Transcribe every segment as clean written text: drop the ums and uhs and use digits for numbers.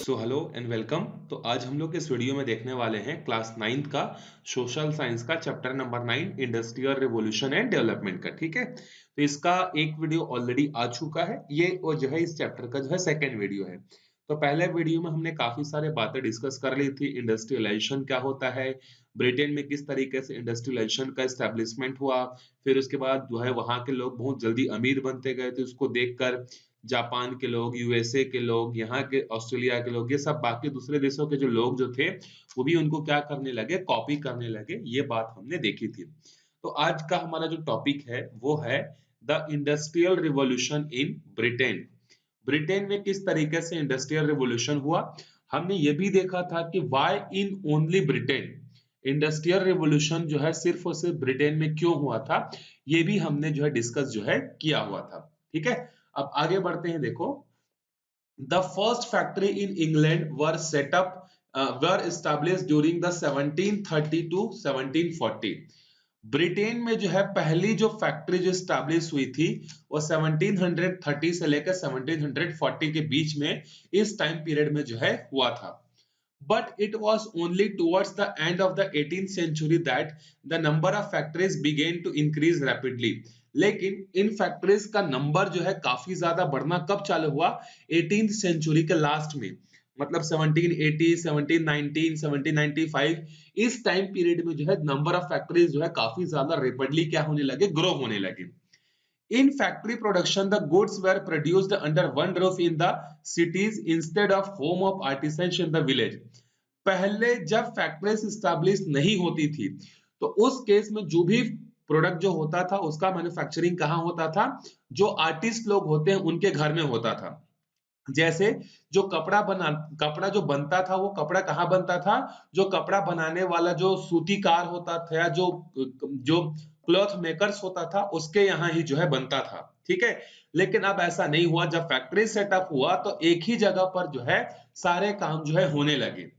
So hello and welcome. तो आज हम लोग इस वीडियो में देखने वाले हैं क्लास 9th का सोशल साइंस का chapter number 9 industrial revolution and development का। ठीक है, तो इसका एक वीडियो ऑलरेडी आ चुका है, ये और जो है इस चैप्टर का जो है सेकंड वीडियो है। तो पहले वीडियो में हमने काफी सारे बातें डिस्कस कर ली थी। इंडस्ट्रियलाइजेशन क्या होता है, ब्रिटेन में किस तरीके से इंडस्ट्रियलाइजेशन का एस्टेब्लिशमेंट हुआ, फिर उसके बाद जो है वहां के लोग बहुत जल्दी अमीर बनते गए थे, उसको देखकर जापान के लोग, यूएसए के लोग, यहाँ के ऑस्ट्रेलिया के लोग, ये सब बाकी दूसरे देशों के जो लोग जो थे वो भी उनको क्या करने लगे, कॉपी करने लगे। ये बात हमने देखी थी। तो आज का हमारा जो टॉपिक है वो है the industrial revolution in Britain. Britain में किस तरीके से इंडस्ट्रियल रिवॉल्यूशन हुआ। हमने ये भी देखा था कि why in only Britain industrial revolution जो है सिर्फ और सिर्फ ब्रिटेन में क्यों हुआ था, ये भी हमने जो है डिस्कस जो है किया हुआ था। ठीक है, अब आगे बढ़ते हैं। देखो, the first factory in England were set up were established during the 1730 to 1740। Britain में जो है पहली जो फैक्ट्री जो स्टैब्लिश हुई थी वो 1730 से लेकर 1740 के बीच में, इस टाइम पीरियड में जो है हुआ था। But it was only towards the end of the 18th century that the number of factories began to increase rapidly. लेकिन इन फैक्ट्रीज का नंबर जो है काफी ज्यादा बढ़ना कब चालू हुआ, 18th सेंचुरी के लास्ट में, मतलब 1780, 1719, 1795, इस टाइम पीरियड में जो है नंबर ऑफ फैक्ट्रीज जो है काफी ज्यादा रेपिडली क्या होने लगे, ग्रो होने लगे। In factory production, the goods were produced under one roof in the cities instead of home of artisans in the village. पहले जब फैक्ट्रीज स्टैब्लिश नहीं होती थी तो उस केस में जो भी प्रोडक्ट जो होता था उसका मैन्युफैक्चरिंग कहाँ होता था, जो आर्टिस्ट लोग होते हैं उनके घर में होता था। जैसे जो कपड़ा जो बनता था वो कपड़ा कहाँ बनता था, जो कपड़ा बनाने वाला जो सूतीकार होता था या जो जो क्लॉथ मेकर्स होता था उसके यहाँ ही जो है बनता था। ठीक है, लेकिन अब ऐसा नहीं हुआ। जब फैक्ट्री सेटअप हुआ तो एक ही जगह पर जो है सारे काम जो है होने लगे।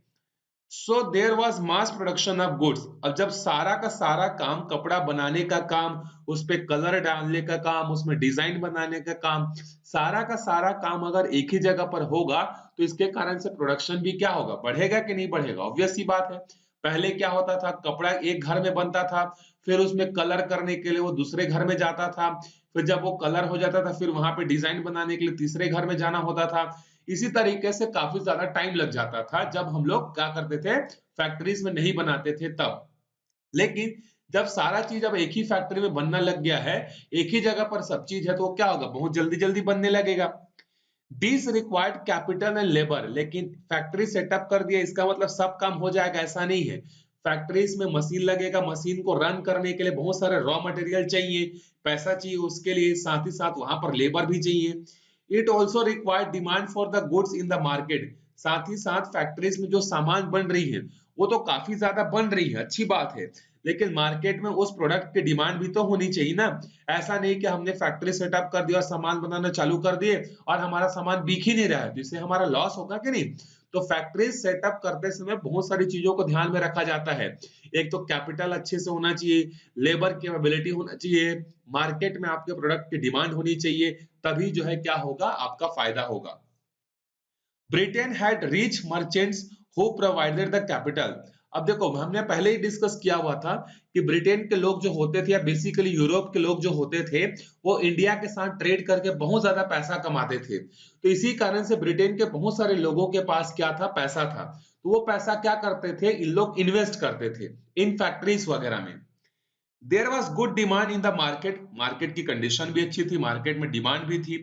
So there was mass production of goods. अब जब सारा का सारा काम, कपड़ा बनाने का काम, उस पे कलर डालने का काम, उसमें डिजाइन बनाने का काम, सारा का सारा काम अगर एक ही जगह पर होगा तो इसके कारण से प्रोडक्शन भी क्या होगा, बढ़ेगा कि नहीं बढ़ेगा। ऑब्वियस सी बात है। पहले क्या होता था, कपड़ा एक घर में बनता था, फिर उसमें कलर करने के लिए वो दूसरे घर में जाता था, फिर जब वो कलर हो जाता था फिर वहां पे डिजाइन बनाने के लिए तीसरे घर में जाना होता था। इसी तरीके से काफी ज्यादा टाइम लग जाता था जब हम लोग क्या करते थे, फैक्ट्रीज में नहीं बनाते थे तब। लेकिन जब सारा चीज अब एक ही फैक्ट्री में बनना लग गया है, एक ही जगह पर सब चीज है, तो क्या होगा, बहुत जल्दी जल्दी बनने लगेगा। This required capital and labour. लेकिन फैक्ट्री सेटअप कर दिया इसका मतलब सब काम हो जाएगा, ऐसा नहीं है। फैक्ट्रीज में मशीन लगेगा, मशीन को रन करने के लिए बहुत सारे रॉ मटेरियल चाहिए, पैसा चाहिए उसके लिए, साथ ही साथ वहां पर लेबर भी चाहिए। It also required demand for the goods in the market. साथ ही साथ फैक्ट्रीज में जो सामान बन रही है वो तो काफी ज्यादा बन रही है, अच्छी बात है, लेकिन मार्केट में उस प्रोडक्ट की डिमांड भी तो होनी चाहिए ना। ऐसा नहीं कि हमने फैक्ट्री सेटअप कर दिया और सामान बनाना चालू कर दिए और हमारा सामान बिक ही नहीं रहा है, तो इससे हमारा लॉस होगा कि नहीं। तो फैक्ट्री सेटअप करते समय बहुत सारी चीजों को ध्यान में रखा जाता है। एक तो कैपिटल अच्छे से होना चाहिए, लेबर कैपेबिलिटी होना चाहिए, मार्केट में आपके प्रोडक्ट की डिमांड होनी चाहिए, तभी जो है क्या होगा, आपका फायदा होगा। Britain had rich merchants who provided the capital. अब देखो, हमने पहले ही डिस्कस किया हुआ था कि ब्रिटेन के लोग जो होते थे या बेसिकली यूरोप के लोग जो होते थे वो इंडिया के साथ ट्रेड करके बहुत ज्यादा पैसा कमाते थे। तो इसी कारण से ब्रिटेन के बहुत सारे लोगों के पास क्या था, पैसा था। तो वो पैसा क्या करते थे, इन लोग इन्वेस्ट करते थे इन फैक्ट्रीज वगैरह में। There was good demand in the market. Market की कंडीशन भी अच्छी थी, मार्केट में डिमांड भी थी।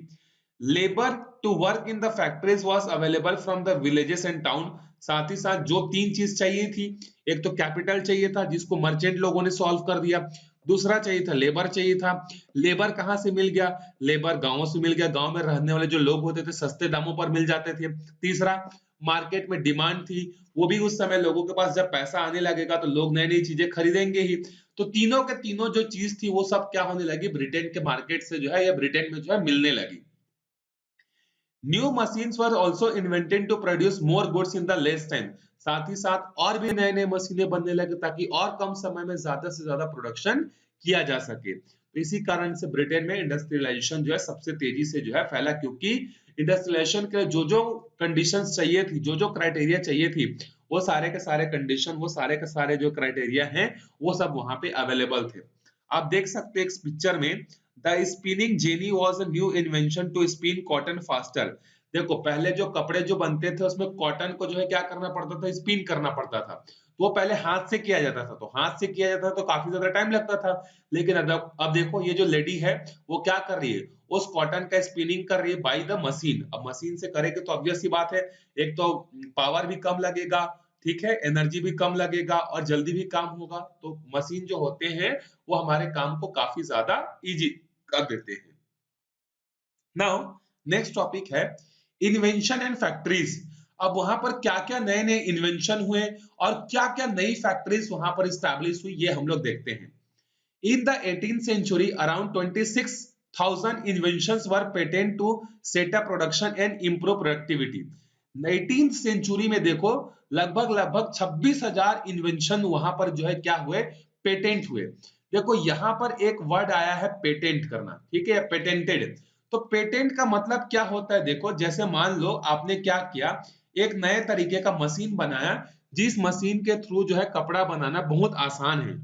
Labour to work in the factories was available from the villages and town. साथ ही साथ जो तीन चीज चाहिए थी, एक तो कैपिटल चाहिए था जिसको मर्चेंट लोगों ने सॉल्व कर दिया, दूसरा चाहिए था लेबर चाहिए था। लेबर कहां से मिल गया, लेबर गांवों से मिल गया, गांव में रहने वाले जो लोग होते थे सस्ते दामों पर मिल जाते थे। तीसरा, मार्केट में डिमांड थी, वो भी उस समय लोगों के पास जब पैसा आने लगेगा तो लोग नई नई चीजें खरीदेंगे ही। तो तीनों के तीनों जो चीज थी वो सब क्या होने लगी, ब्रिटेन के मार्केट से जो है या ब्रिटेन में जो है मिलने लगी। New machines were also invented to produce more goods in the less time. साथ ही साथ और भी नए नए मशीनें बनने लगे ताकि और कम समय में ज्यादा से ज्यादा प्रोडक्शन किया जा सके। तो इसी कारण से ब्रिटेन में इंडस्ट्रियलाइजेशन जो है सबसे तेजी से जो है फैला, क्योंकि इंडस्ट्रियलाइजेशन के जो जो कंडीशंस चाहिए थी, जो जो क्राइटेरिया चाहिए थी, वो सारे के सारे कंडीशन, वो सारे के सारे जो क्राइटेरिया हैं, वो सब वहां पे अवेलेबल थे। आप देख सकते हैं इस पिक्चर में, the spinning jenny was a new invention to spin cotton faster. देखो पहले जो कपड़े जो बनते थे उसमें कॉटन को जो है क्या करना पड़ता था, स्पिन करना पड़ता था। तो वो पहले हाथ से किया जाता था, तो हाथ से किया जाता था तो काफी ज्यादा टाइम लगता था। लेकिन अब देखो ये जो लेडी है वो क्या कर रही है, उस कॉटन का स्पिनिंग कर रही है बाय द मशीन। अब मशीन से करेंगे तो ऑब्वियस सी बात है, एक तो पावर भी कम लगेगा, ठीक है, एनर्जी भी कम लगेगा और जल्दी भी काम होगा। तो मशीन जो होते हैं वो हमारे काम को काफी ज्यादा इजी कर देते हैं। नाउ नेक्स्ट टॉपिक है इन्वेंशन एंड फैक्ट्रीज। अब वहां पर क्या क्या नए नए इन्वेंशन हुए और क्या क्या नई फैक्ट्रीज वहां पर स्टैब्लिश हुई, ये हम लोग देखते हैं। In the 18th century, around 26,000 inventions were patent to set up production and improve productivity. 18th century में देखो लगभग लगभग 26,000 इन्वेंशन वहां पर जो है क्या हुए, पेटेंट हुए। देखो यहां पर एक वर्ड आया है पेटेंट करना, ठीक है, पेटेंटेड। तो पेटेंट का मतलब क्या होता है, देखो जैसे मान लो आपने क्या किया, एक नए तरीके का मशीन बनाया, जिस मशीन के थ्रू जो है कपड़ा बनाना बहुत आसान है,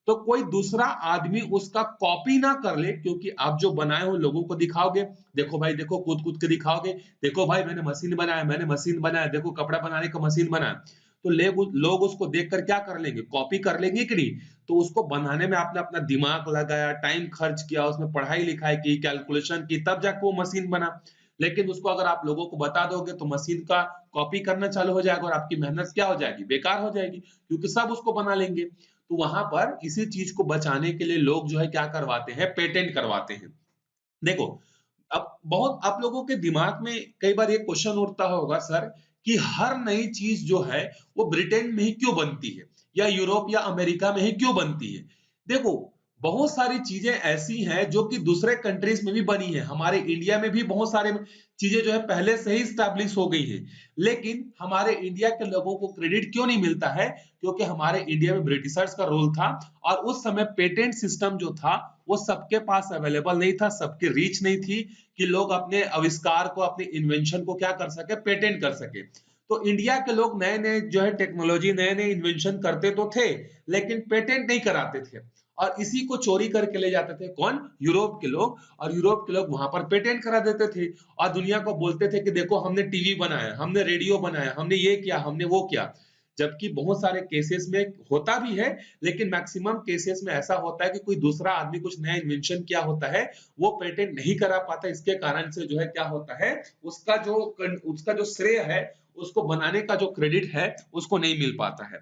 तो कोई दूसरा आदमी उसका कॉपी ना कर ले, क्योंकि आप जो बनाए हो लोगों को दिखाओगे, देखो भाई देखो, कूद कूद के दिखाओगे, देखो भाई मैंने मशीन बनाया, मैंने मशीन बनाया, देखो कपड़ा बनाने का मशीन बनाया। तो लोग उसको देखकर क्या कर लेंगे, कॉपी कर लेंगे कि नहीं। तो उसको बनाने में आपने अपना दिमाग लगाया, टाइम खर्च किया, उसमें पढ़ाई लिखाई की, कैलकुलेशन की, तब जाके वो मशीन बना। लेकिन उसको अगर आप लोगों को बता दोगे तो मशीन का कॉपी करना चालू हो जाएगा और आपकी मेहनत क्या हो जाएगी, बेकार हो जाएगी, क्योंकि सब उसको बना लेंगे। तो वहां पर इसी चीज को बचाने के लिए लोग जो है क्या करवाते हैं, पेटेंट करवाते हैं। देखो अब बहुत आप लोगों के दिमाग में कई बार ये क्वेश्चन उठता होगा सर, कि हर नई चीज जो है वो ब्रिटेन में ही क्यों बनती है या यूरोप या अमेरिका में ही क्यों बनती है। देखो बहुत सारी चीजें ऐसी हैं जो कि दूसरे कंट्रीज में भी बनी है, हमारे इंडिया में भी बहुत सारे चीजें जो है पहले से ही स्टैब्लिश हो गई है, लेकिन हमारे इंडिया के लोगों को क्रेडिट क्यों नहीं मिलता है, क्योंकि हमारे इंडिया में ब्रिटिशर्स का रोल था और उस समय पेटेंट सिस्टम जो था वो सबके पास अवेलेबल नहीं था, सबकी रीच नहीं थी कि लोग अपने आविष्कार को, अपने इन्वेंशन को क्या कर सके, पेटेंट कर सके। तो इंडिया के लोग नए नए जो है टेक्नोलॉजी, नए नए इन्वेंशन करते तो थे, लेकिन पेटेंट नहीं कराते थे और इसी को चोरी करके ले जाते थे, कौन, यूरोप के लोग, और यूरोप के लोग वहां पर पेटेंट करा देते थे और दुनिया को बोलते थे कि देखो हमने टीवी बनाया, हमने रेडियो बनाया, हमने ये किया, हमने वो किया। जबकि बहुत सारे केसेस में होता भी है, लेकिन मैक्सिमम केसेस में ऐसा होता है कि कोई दूसरा आदमी कुछ नया इन्वेंशन किया होता है, वो पेटेंट नहीं करा पाता, इसके कारण से जो है क्या होता है, उसका जो श्रेय है, उसको बनाने का जो क्रेडिट है उसको नहीं मिल पाता है।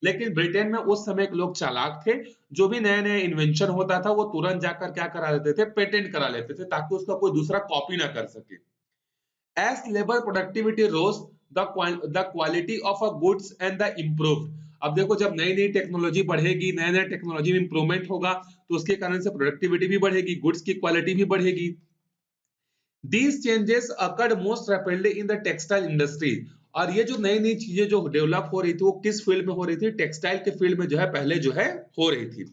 लेकिन ब्रिटेन में उस समय के लोग चालाक थे, जो भी नए नए इन्वेंशन होता था वो तुरंत जाकर क्या करा लेते थे, पेटेंट करा लेते थे, ताकि उसका कोई दूसरा कॉपी ना कर सके। As labor productivity rose, the quality of a goods and the improved। अब देखो जब नई नई टेक्नोलॉजी बढ़ेगी, नए नए टेक्नोलॉजी में इंप्रूवमेंट होगा, तो उसके कारण से प्रोडक्टिविटी भी बढ़ेगी, गुड्स की क्वालिटी भी बढ़ेगी। These changes occurred most rapidly in the textile industry। और ये जो नई नई चीजें जो डेवलप हो रही थी वो किस फील्ड में हो रही थी, टेक्सटाइल के फील्ड में जो है पहले जो है हो रही थी।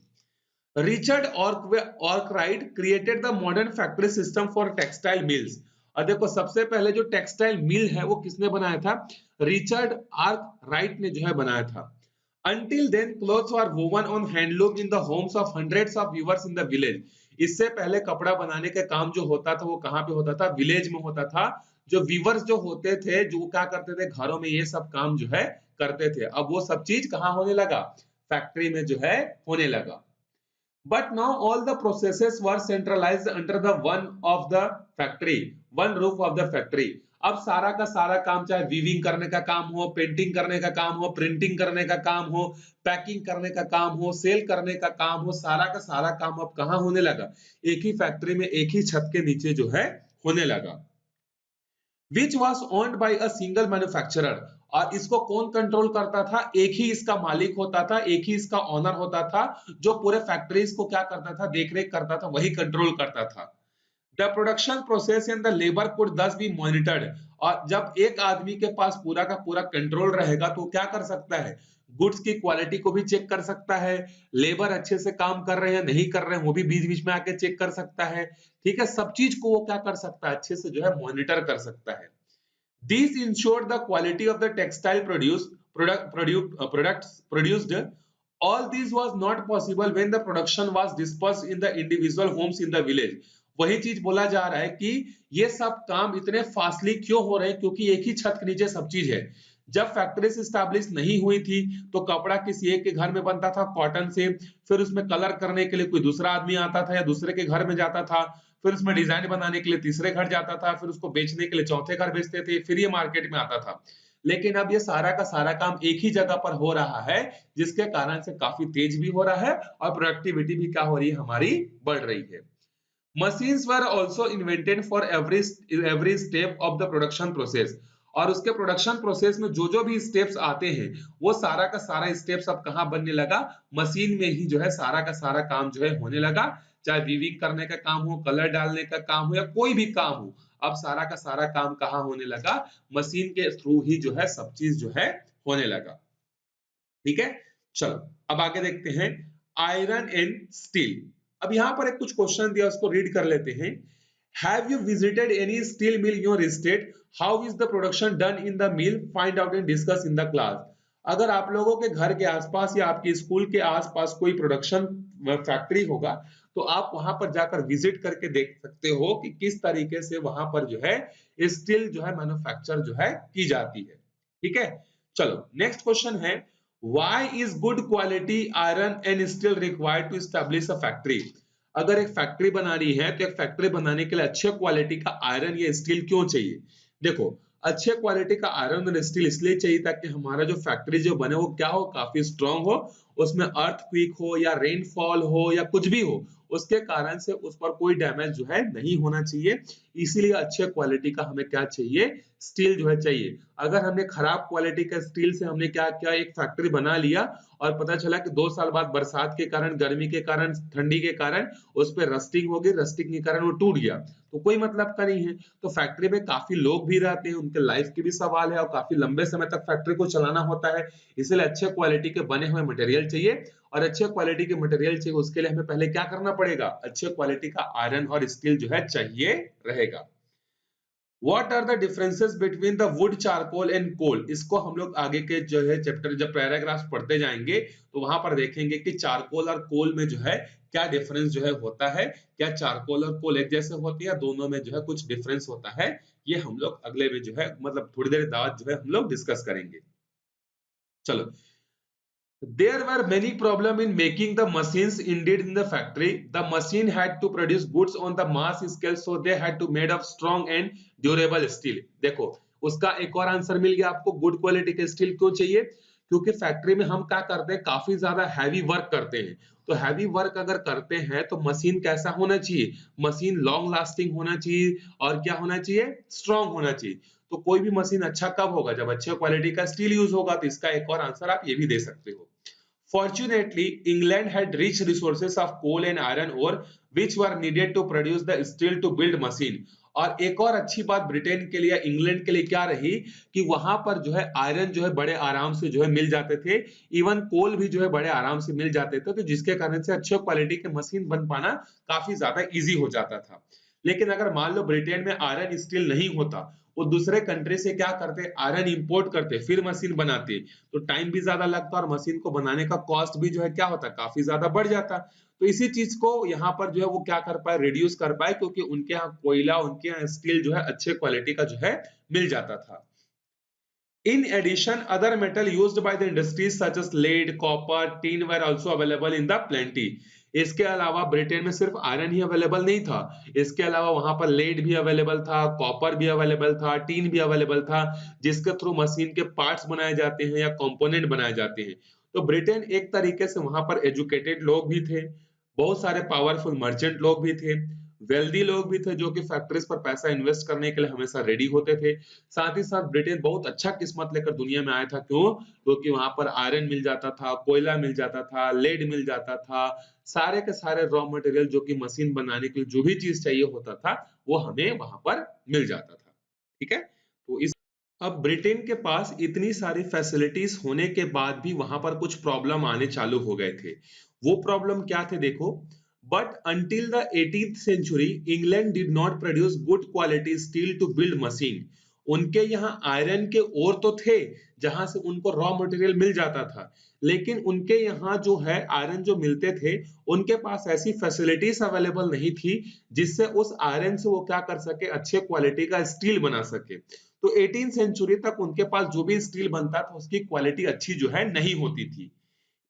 Richard Arkwright created the modern factory system for textile mills. और देखो सबसे पहले जो टेक्सटाइल मिल है वो किसने बनाया था, रिचर्ड आर्कराइट ने जो है बनाया था। Until then, clothes were woven on handloom in the homes of hundreds of weavers in the village। इससे पहले कपड़ा बनाने का काम जो होता था वो कहाँ पे होता था, विलेज में होता था। जो वीवर्स जो होते थे, जो क्या करते थे, घरों में ये सब काम जो है करते थे। अब वो सब चीज कहाँ होने लगा, फैक्ट्री में जो है होने लगा। But now all the processes were centralized under the one roof of the factory। अब सारा का सारा काम, चाहे वीविंग करने का काम हो, पेंटिंग करने का काम हो, प्रिंटिंग करने का काम हो, पैकिंग करने का काम हो, सेल करने का काम हो, सारा का सारा काम अब कहाँ होने लगा, एक ही फैक्ट्री में, एक ही छत के नीचे जो है होने लगा। Which was owned by a single manufacturer. और इसको कौन कंट्रोल करता था, एक ही इसका मालिक होता था, एक ही इसका ऑनर होता था, जो पूरे फैक्ट्रीज को क्या करता था, देखरेख करता था, वही कंट्रोल करता था। The production process and the labour could दस बी मॉनिटर्ड। और जब एक आदमी के पास पूरा का पूरा कंट्रोल रहेगा तो क्या कर सकता है, गुड्स की क्वालिटी को भी चेक कर सकता है, लेबर अच्छे से काम कर रहे हैं नहीं कर रहे हैं वो भी बीच बीच में आके चेक कर सकता है, ठीक है, सब चीज को वो क्या कर सकता है, अच्छे से जो है मॉनिटर कर सकता है। These ensure the quality of the textile products produced. All this was not possible when the production was dispersed in the individual homes in the village. वही चीज बोला जा रहा है कि ये सब काम इतने फास्टली क्यों हो रहे हैं, क्योंकि एक ही छत के नीचे सब चीज है। जब फैक्ट्रीज स्टैब्लिश नहीं हुई थी तो कपड़ा किसी एक के घर में बनता था कॉटन से, फिर उसमें कलर करने के लिए कोई दूसरा आदमी आता था या दूसरे के घर में जाता था, फिर उसमें डिजाइन बनाने के लिए तीसरे घर जाता था, फिर उसको बेचने के लिए चौथे घर बेचते थे, फिर ये मार्केट में आता था। लेकिन अब ये सारा का सारा काम एक ही जगह पर हो रहा है, जिसके कारण से काफी तेज भी हो रहा है और प्रोडक्टिविटी भी क्या हो रही है हमारी, बढ़ रही है। Machines were also invented for every step of the production process. और उसके प्रोडक्शन प्रोसेस में जो जो भी स्टेप्स आते हैं वो सारा का सारा स्टेप्स अब कहाँ बनने लगा, मशीन में ही जो है सारा का सारा काम जो है होने लगा। चाहे वीविंग करने का काम हो, कलर डालने का काम हो या कोई भी काम हो, अब सारा का सारा काम कहाँ होने लगा, मशीन के थ्रू ही जो है सब चीज जो है होने लगा। ठीक है, चलो अब आगे देखते हैं आयरन एंड स्टील। अब यहां पर एक कुछ क्वेश्चन दिया उसको रीड कर लेते हैं। Have you visited any steel mill in your state? How is the production done in the mill? Find out and discuss in the class. अगर आप लोगों के घर के आसपास या आपके स्कूल के आसपास कोई प्रोडक्शन फैक्ट्री होगा तो आप वहां पर जाकर विजिट करके देख सकते हो कि किस तरीके से वहां पर जो है स्टील जो है मैन्युफैक्चर जो है की जाती है। ठीक है, चलो नेक्स्ट क्वेश्चन है why is good quality iron and steel required to establish a factory? अगर एक फैक्ट्री बनानी है तो एक फैक्ट्री बनाने के लिए अच्छे क्वालिटी का आयरन या स्टील क्यों चाहिए? देखो, अच्छे क्वालिटी का आयरन और स्टील इसलिए चाहिए ताकि हमारा जो फैक्ट्री जो बने वो क्या हो, काफी स्ट्रांग हो, उसमें अर्थक्वेक हो या रेनफॉल हो या कुछ भी हो, उसके कारण से उस पर कोई डैमेज जो है नहीं होना चाहिए। इसीलिए अच्छे क्वालिटी का हमें क्या चाहिए, स्टील जो है चाहिए। अगर हमने खराब क्वालिटी का स्टील से हमने क्या किया, एक फैक्ट्री बना लिया और पता चला कि 2 साल बाद बरसात के कारण, गर्मी के कारण, ठंडी के कारण उस पर रस्टिंग हो गई, रस्टिंग के कारण वो टूट गया, तो कोई मतलब का नहीं है। तो फैक्ट्री में काफी लोग भी रहते हैं, उनके लाइफ की भी सवाल है और काफी लंबे समय तक फैक्ट्री को चलाना होता है, इसलिए अच्छे क्वालिटी के बने हुए मटेरियल चाहिए। और अच्छे क्वालिटी के मटेरियल चाहिए उसके लिए हमें पहले क्या करना पड़ेगा, अच्छे क्वालिटी का आयरन और स्टील जो है चाहिए रहेगा। What are the differences between the wood charcoal and coal? इसको हम लोग आगे के जो है चैप्टर जब पैराग्राफ पढ़ते जाएंगे तो वहां पर देखेंगे कि चारकोल और कोल में जो है क्या डिफरेंस जो है होता है, क्या चारकोल और कोल एक जैसे होती है, दोनों में जो है कुछ डिफरेंस होता है, ये हम लोग अगले में जो है मतलब थोड़ी देर बाद जो है हम लोग डिस्कस करेंगे। चलो, there were many problems in making the machines indeed in the factory. The machine had to produce goods on the mass scale, so they had to made of strong and durable steel. देखो, उसका एक और answer मिल गया आपको, good quality के steel क्यों चाहिए, क्योंकि फैक्ट्री में हम क्या करते हैं, काफी ज्यादा हैवी वर्क करते हैं। तो हैवी वर्क अगर करते हैं तो मशीन कैसा होना चाहिए, मशीन लॉन्ग लास्टिंग होना चाहिए और क्या होना चाहिए, स्ट्रॉन्ग होना चाहिए। तो कोई भी मशीन अच्छा कब होगा, जब अच्छे क्वालिटी का स्टील यूज होगा। तो इसका एक और आंसर आप ये भी दे सकते हो। Fortunately, England had rich resources of coal and iron ore, which were needed to produce the steel to build machine. और एक और अच्छी बात ब्रिटेन के लिए, इंग्लैंड के लिए क्या रही कि वहां पर जो है आयरन जो है बड़े आराम से जो है मिल जाते थे, इवन कोल भी जो है बड़े आराम से मिल जाते थे, तो जिसके कारण से अच्छे क्वालिटी के मशीन बन पाना काफी ज्यादा इजी हो जाता था। लेकिन अगर मान लो ब्रिटेन में आयरन स्टील नहीं होता, वो दूसरे कंट्री से क्या करते, आयरन इंपोर्ट करते फिर मशीन बनाते, तो टाइम भी ज्यादा लगता और मशीन को बनाने का कॉस्ट भी जो है क्या होता, काफी ज्यादा बढ़ जाता। तो इसी चीज को यहाँ पर जो है वो क्या कर पाए, रिड्यूस कर पाए, क्योंकि उनके यहाँ कोयला, उनके यहाँ स्टील जो है अच्छे क्वालिटी का जो है मिल जाता था। In addition, other metal used by the industries such as lead, copper, tin were also available in the plenty. इसके अलावा ब्रिटेन में सिर्फ आयरन ही अवेलेबल नहीं था, इसके अलावा वहां पर लेड भी अवेलेबल था, कॉपर भी अवेलेबल था, टीन भी अवेलेबल था, जिसके थ्रू मशीन के पार्ट्स बनाए जाते हैं या कंपोनेंट बनाए जाते हैं। तो ब्रिटेन एक तरीके से वहां पर एजुकेटेड लोग भी थे, बहुत सारे पावरफुल मर्चेंट लोग भी थे, वेल्दी लोग भी थे जो कि फैक्ट्रीज पर पैसा इन्वेस्ट करने के लिए हमेशा रेडी होते थे। साथ ही साथ ब्रिटेन बहुत अच्छा किस्मत लेकर दुनिया में आया था, क्यों, क्योंकि वहां पर आयरन मिल जाता था, कोयला मिल जाता था, लेड मिल जाता था, सारे के सारे रॉ मटेरियल जो कि मशीन बनाने के लिए जो भी चीज चाहिए होता था वो हमें वहां पर मिल जाता था। ठीक है, तो इस अब ब्रिटेन के पास इतनी सारी फैसिलिटीज होने के बाद भी वहां पर कुछ प्रॉब्लम आने चालू हो गए थे। वो प्रॉब्लम क्या थे देखो। But until the 18th century England did not produce good quality steel to build machine. उनके यहाँ आयरन के ओर तो थे जहां से उनको रॉ मटेरियल मिल जाता था, लेकिन उनके यहाँ जो है आयरन जो मिलते थे उनके पास ऐसी फैसिलिटीज अवेलेबल नहीं थी जिससे उस आयरन से वो क्या कर सके, अच्छे क्वालिटी का स्टील बना सके। तो 18 सेंचुरी तक उनके पास जो भी स्टील बनता था उसकी क्वालिटी अच्छी जो है नहीं होती थी।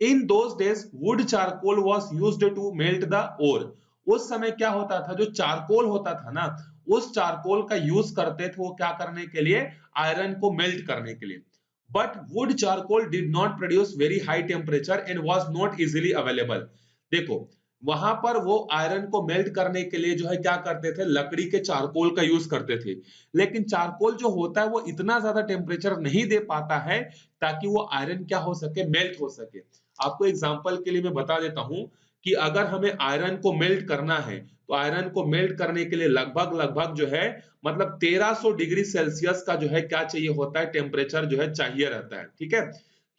In those days wood charcoal was used to melt the ore. उस समय क्या होता था, जो चारकोल होता था ना, उस चारकोल का यूज करते थे वो क्या करने के लिए, आयरन को मेल्ट करने के लिए। But would charcoal did not produce very high temperature and was not easily available. देखो वहां पर वो आयरन को मेल्ट करने के लिए जो है क्या करते थे, लकड़ी के चारकोल का यूज करते थे। लेकिन चारकोल जो होता है वो इतना ज्यादा टेम्परेचर नहीं दे पाता है ताकि वो आयरन क्या हो सके, मेल्ट हो सके। आपको एग्जांपल के लिए मैं बता देता हूं कि अगर हमें आयरन को मेल्ट करना है तो आयरन को मेल्ट करने के लिए लगभग लगभग जो है मतलब 1300 डिग्री सेल्सियस का जो है क्या चाहिए होता है, टेम्परेचर जो है चाहिए रहता है, ठीक है।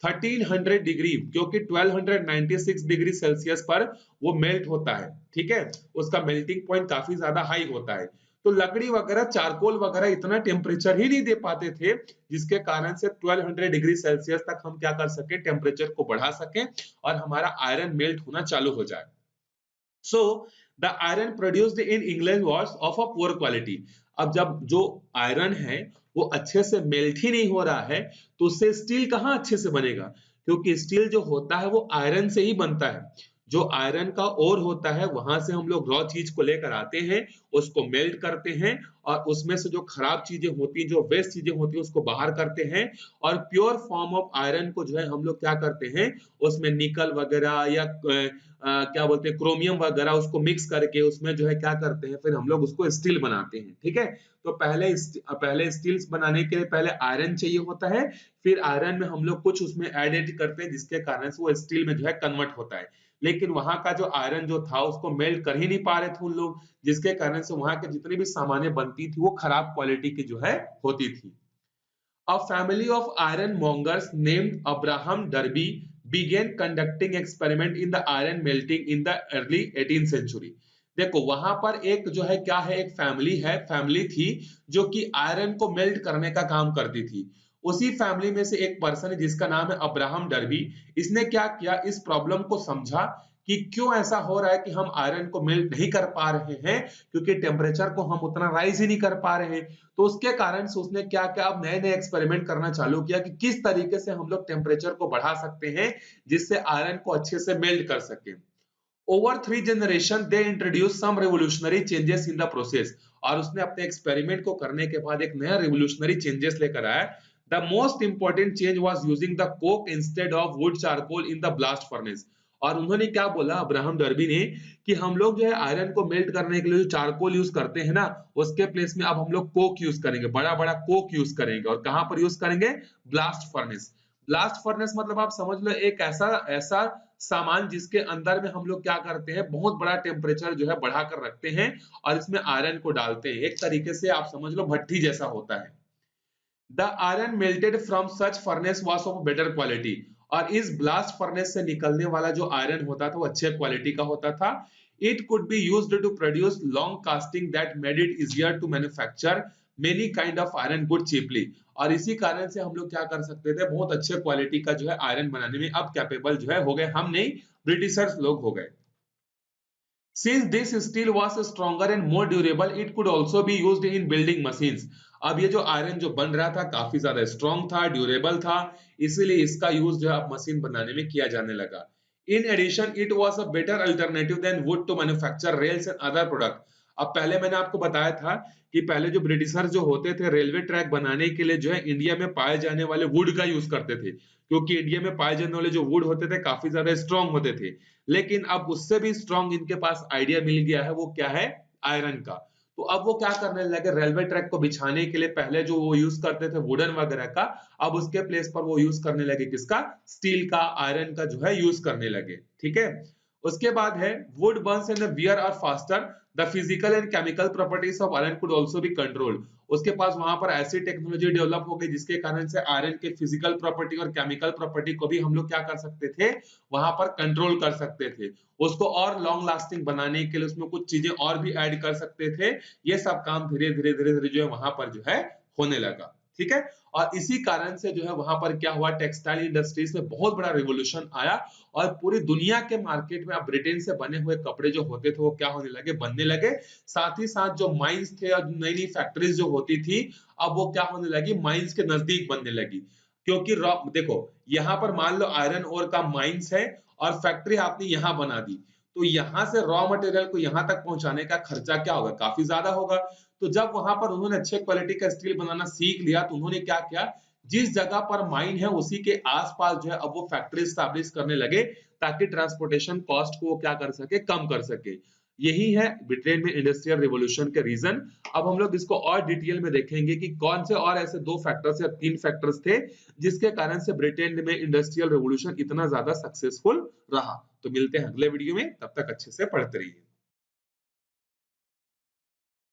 1300 डिग्री, क्योंकि 1296 डिग्री सेल्सियस पर वो मेल्ट होता है, ठीक है। उसका मेल्टिंग पॉइंट काफी ज्यादा हाई होता है। तो लकड़ी वगैरह चारकोल वगैरह इतना टेम्परेचर ही नहीं दे पाते थे जिसके कारण से 1200 डिग्री सेल्सियस तक हम क्या कर सके, टेम्परेचर को बढ़ा सके और हमारा आयरन मेल्ट होना चालू हो जाए। So the iron produced in England was of a poor quality. अब जब जो आयरन है वो अच्छे से मेल्ट ही नहीं हो रहा है तो उससे स्टील कहाँ अच्छे से बनेगा, क्योंकि स्टील जो होता है वो आयरन से ही बनता है। जो आयरन का ओर होता है वहां से हम लोग रॉ चीज को लेकर आते हैं, उसको मेल्ट करते हैं और उसमें से जो खराब चीजें होती हैं, जो वेस्ट चीजें होती हैं उसको बाहर करते हैं और प्योर फॉर्म ऑफ आयरन को जो है हम लोग क्या करते हैं, उसमें निकल वगैरह या क्या बोलते हैं क्रोमियम वगैरह उसको मिक्स करके उसमें जो है क्या करते हैं, फिर हम लोग उसको स्टील बनाते हैं, ठीक है। तो पहले स्टील्स बनाने के लिए पहले आयरन चाहिए होता है, फिर आयरन में हम लोग कुछ उसमें एडिट करते हैं जिसके कारण से वो स्टील में जो है कन्वर्ट होता है। लेकिन वहां का जो आयरन जो था उसको मेल्ट कर ही नहीं पा रहे थे उन लोग, जिसके कारण से वहां के जितनी भी सामानें बनती थी वो खराब क्वालिटी की जो है होती थी। A family of iron mongers named Abraham Derby began conducting experiment in the iron melting in the early 18th century। देखो वहां पर एक जो है क्या है, एक फैमिली थी जो कि आयरन को मेल्ट करने का काम करती थी। उसी फैमिली में से एक पर्सन है जिसका नाम है अब्राहम डर्बी। इसने क्या किया, इस प्रॉब्लम को समझा कि क्यों ऐसा हो रहा है कि हम आयरन को मेल्ट नहीं कर पा रहे हैं, क्योंकि टेम्परेचर को हम उतना राइज ही नहीं कर पा रहे हैं। तो उसके कारण से उसने क्या किया, अब नए नए एक्सपेरिमेंट करना चालू किया कि किस तरीके से हम लोग टेम्परेचर को बढ़ा सकते हैं जिससे आयरन को अच्छे से मेल्ट कर सके। Over 3 generation they introduce some revolutionary changes in the process. और उसने अपने एक्सपेरिमेंट को करने के बाद एक नया रेवोल्यूशनरी चेंजेस लेकर आया। The most important change was using the Coke instead of would charcoal in the blast furnace. और उन्होंने क्या बोला अब्राहम डर्बी ने कि हम लोग जो है आयरन को मेल्ट करने के लिए जो चारकोल यूज करते हैं ना, उसके प्लेस में अब हम लोग कोक यूज करेंगे, बड़ा बड़ा कोक यूज करेंगे। और कहां पर यूज करेंगे, ब्लास्ट फर्नेस। ब्लास्ट फर्नेस मतलब आप समझ लो एक ऐसा ऐसा सामान जिसके अंदर में हम लोग क्या करते हैं, बहुत बड़ा टेम्परेचर जो है बढ़ा कर रखते हैं और इसमें आयरन को डालते हैं। एक तरीके से आप समझ लो भट्टी जैसा होता है। The iron melted from such furnace was of better quality. और इस ब्लास्ट फर्नेस से निकलने वाला जो आयरन होता था वो अच्छे क्वालिटी का होता था। It could be used to produce long casting that made it easier to manufacture many kind of iron good cheaply. और इसी कारण से हम लोग क्या कर सकते थे, बहुत अच्छे क्वालिटी का जो है आयरन बनाने में अब कैपेबल जो है हो गए, हम नहीं ब्रिटिशर्स लोग हो गए। Since this steel was stronger and more durable, it could also be used in building machines। अब ये जो आयरन जो बन रहा था काफी ज्यादा स्ट्रॉन्ग था, ड्यूरेबल था, इसीलिए इसका यूज जो है अब मशीन बनाने में किया जाने लगा। In addition it was a better alternative than wood to manufacture rails and other product. अब पहले मैंने आपको बताया था कि पहले जो ब्रिटिशर्स जो होते थे रेलवे ट्रैक बनाने के लिए जो है इंडिया में पाए जाने वाले वुड का यूज करते थे, क्योंकि इंडिया में पाए जाने वाले जो वुड होते थे काफी ज्यादा स्ट्रॉन्ग होते थे। लेकिन अब उससे भी स्ट्रॉन्ग इनके पास आइडिया मिल गया है, वो क्या है, आयरन का। तो अब वो क्या करने लगे, रेलवे ट्रैक को बिछाने के लिए पहले जो वो यूज करते थे वुडन वगैरह का, अब उसके प्लेस पर वो यूज करने लगे किसका, स्टील का, आयरन का जो है यूज करने लगे, ठीक है। उसके बाद है wood burns in the wear are faster, the physical and chemical properties of iron could also be controlled. उसके पास वहां पर ऐसी टेक्नोलॉजी डेवलप हो गई जिसके कारण से आयरन के फिजिकल प्रॉपर्टी और केमिकल प्रॉपर्टी को भी हम लोग क्या कर सकते थे, वहां पर कंट्रोल कर सकते थे। उसको और लॉन्ग लास्टिंग बनाने के लिए उसमें कुछ चीजें और भी ऐड कर सकते थे। ये सब काम धीरे धीरे धीरे धीरे जो है वहां पर जो है होने लगा, ठीक है। और इसी कारण से जो है वहां पर क्या हुआ, टेक्सटाइल इंडस्ट्रीज में बहुत बड़ा रिवॉल्यूशन आया और पूरी दुनिया के मार्केट में अब ब्रिटेन से बने हुए कपड़े जो होते थे वो क्या होने लगे, बनने लगे। साथ ही साथ जो माइंस थे और नई नई फैक्ट्रीज जो होती थी अब वो क्या होने लगी, माइंस के नजदीक बनने लगी। क्योंकि देखो यहाँ पर मान लो आयरन ओर का माइंस है और फैक्ट्री आपने यहाँ बना दी, तो यहाँ से रॉ मटेरियल को यहाँ तक पहुंचाने का खर्चा क्या होगा, काफी ज्यादा होगा। तो जब वहां पर उन्होंने अच्छे क्वालिटी का स्टील बनाना सीख लिया तो उन्होंने क्या किया, जिस जगह पर माइन है उसी के आसपास जो है अब वो फैक्ट्री स्टैब्लिश करने लगे ताकि ट्रांसपोर्टेशन कॉस्ट को वो क्या कर सके, कम कर सके। यही है ब्रिटेन में इंडस्ट्रियल रिवॉल्यूशन के रीजन। अब हम लोग इसको और डिटेल में देखेंगे कि कौन से और ऐसे 2 फैक्टर्स या 3 फैक्टर्स थे जिसके कारण से ब्रिटेन में इंडस्ट्रियल रिवॉल्यूशन इतना ज्यादा सक्सेसफुल रहा। तो मिलते हैं अगले वीडियो में, तब तक अच्छे से पढ़ते रहिए।